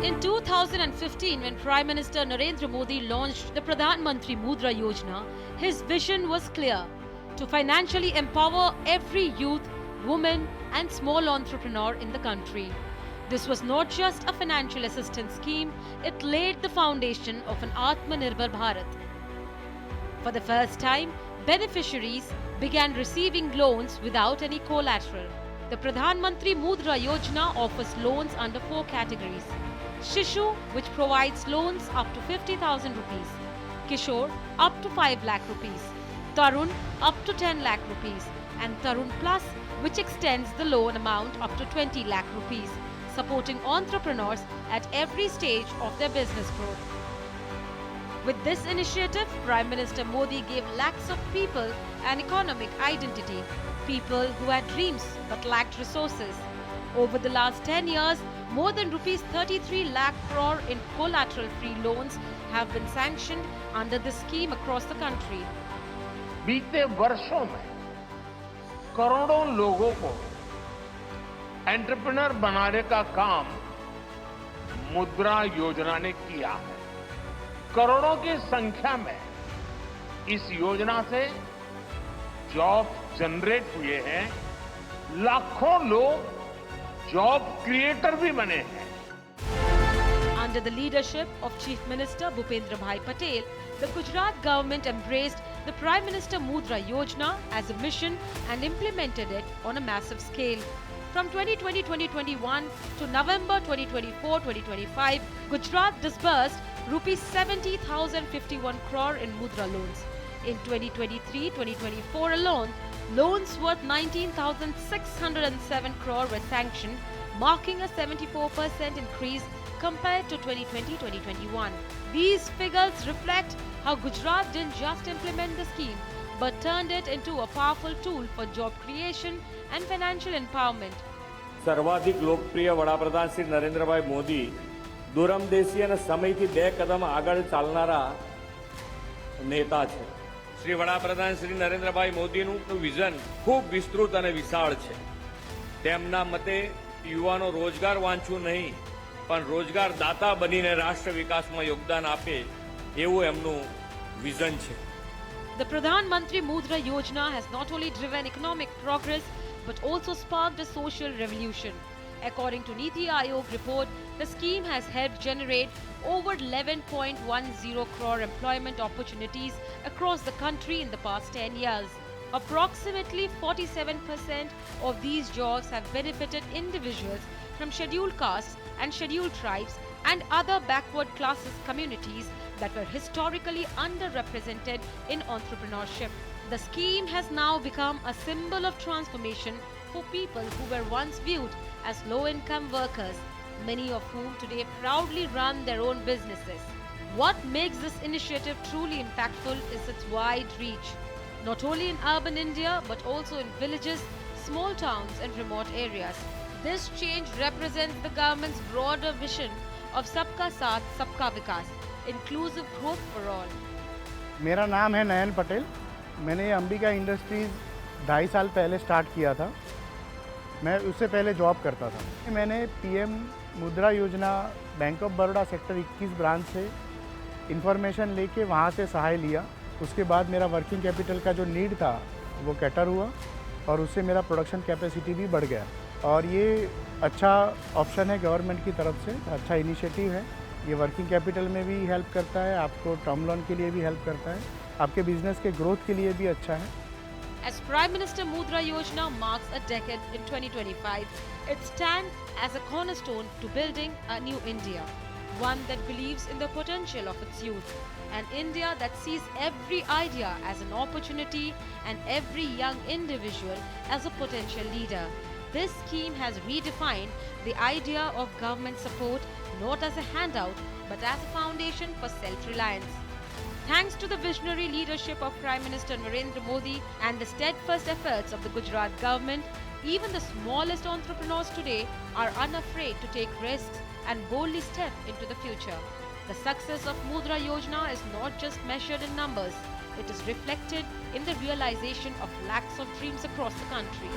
In 2015, when Prime Minister Narendra Modi launched the Pradhan Mantri Mudra Yojana, his vision was clear: to financially empower every youth, woman and small entrepreneur in the country. This was not just a financial assistance scheme, it laid the foundation of an Atmanirbhar Bharat. For the first time, beneficiaries began receiving loans without any collateral. The Pradhan Mantri Mudra Yojana offers loans under 4 categories. Shishu, which provides loans up to 50,000 rupees. Kishore, up to 5 lakh rupees. Tarun, up to 10 lakh rupees. And Tarun Plus, which extends the loan amount up to 20 lakh rupees, supporting entrepreneurs at every stage of their business growth. With this initiative, Prime Minister Modi gave lakhs of people an economic identity, people who had dreams but lacked resources. Over the last 10 years, more than rupees 33 lakh crore in collateral-free loans have been sanctioned under this scheme across the country. बीते वर्षों में करोड़ों लोगों को entrepreneur बनाने का काम मुद्रा योजना ने किया है। करोड़ों की संख्या में इस योजना से जॉब जनरेट हुए हैं, लाखों लोग जॉब क्रिएटर भी बने हैं। Under the leadership of Chief Minister Bhupendra Bhai Patel, the Gujarat government embraced the Prime Minister Mudra Yojana as a mission and implemented it on a massive scale. From 2020-2021 to November 2024-2025, Gujarat disbursed rupees 70,051 crore in Mudra loans. In 2023-2024 alone, loans worth 19,607 crore were sanctioned, marking a 74% increase compared to 2020-2021. These figures reflect how Gujarat didn't just implement the scheme, but turned it into a powerful tool for job creation and financial empowerment. सर्वाधिक लोकप्रिय वડાપ્રધાન શ્રી નરેન્દ્રભાઈ મોદી દૂરંદેશી અને સમયથી 2 કદમ આગળ ચાલનારા નેતા છે. શ્રી વડાપ્રધાન શ્રી નરેન્દ્રભાઈ મોદીનું વિઝન ખૂબ વિસ્તૃત અને વિશાળ છે. તેમના મતે યુવાનો રોજગાર વાંચવું નહીં પણ રોજગાર દાતા બનીને રાષ્ટ્ર વિકાસમાં યોગદાન આપે એવું એમનું વિઝન છે. The Pradhan Mantri Mudra Yojana has not only driven economic progress but also sparked a social revolution. According to Niti Aayog report, the scheme has helped generate over 11.10 crore employment opportunities across the country in the past 10 years. Approximately 47% of these jobs have benefited individuals from scheduled castes and scheduled tribes and other backward classes communities that were historically underrepresented in entrepreneurship. The scheme has now become a symbol of transformation for people who were once viewed as low-income workers, many of whom today proudly run their own businesses. What makes this initiative truly impactful is its wide reach, not only in urban India but also in villages, small towns and remote areas. This change represents the government's broader vision of Sabka Saath, Sabka Vikas, inclusive growth for all. मेरा नाम है नयन पटेल। मैंने Ambika industries 2.5 साल पहले start किया था। मैं उससे पहले जॉब करता था। मैंने पीएम मुद्रा योजना bank of Baroda sector 21 branch से इंफॉर्मेशन लेके वहाँ से सहाय लिया। उसके बाद मेरा वर्किंग कैपिटल का जो नीड था वो कैटर हुआ और उससे मेरा प्रोडक्शन कैपेसिटी भी बढ़ गया। और ये अच्छा ऑप्शन है गवर्नमेंट की तरफ से, अच्छा इनिशिएटिव है। ये वर्किंग कैपिटल में भी हेल्प करता है, आपको टर्म लोन के लिए भी हेल्प करता है, आपके बिजनेस के ग्रोथ के लिए भी अच्छा है। As Prime Minister Mudra Yojana marks a decade in 2025, it stands as a cornerstone to building a new India, one that believes in the potential of its youth, an India that sees every idea as an opportunity and every young individual as a potential leader. This scheme has redefined the idea of government support not as a handout but as a foundation for self-reliance. Thanks to the visionary leadership of Prime Minister Narendra Modi and the steadfast efforts of the Gujarat government, even the smallest entrepreneurs today are unafraid to take risks and boldly step into the future. The success of Mudra Yojana is not just measured in numbers, it is reflected in the realization of lakhs of dreams across the country.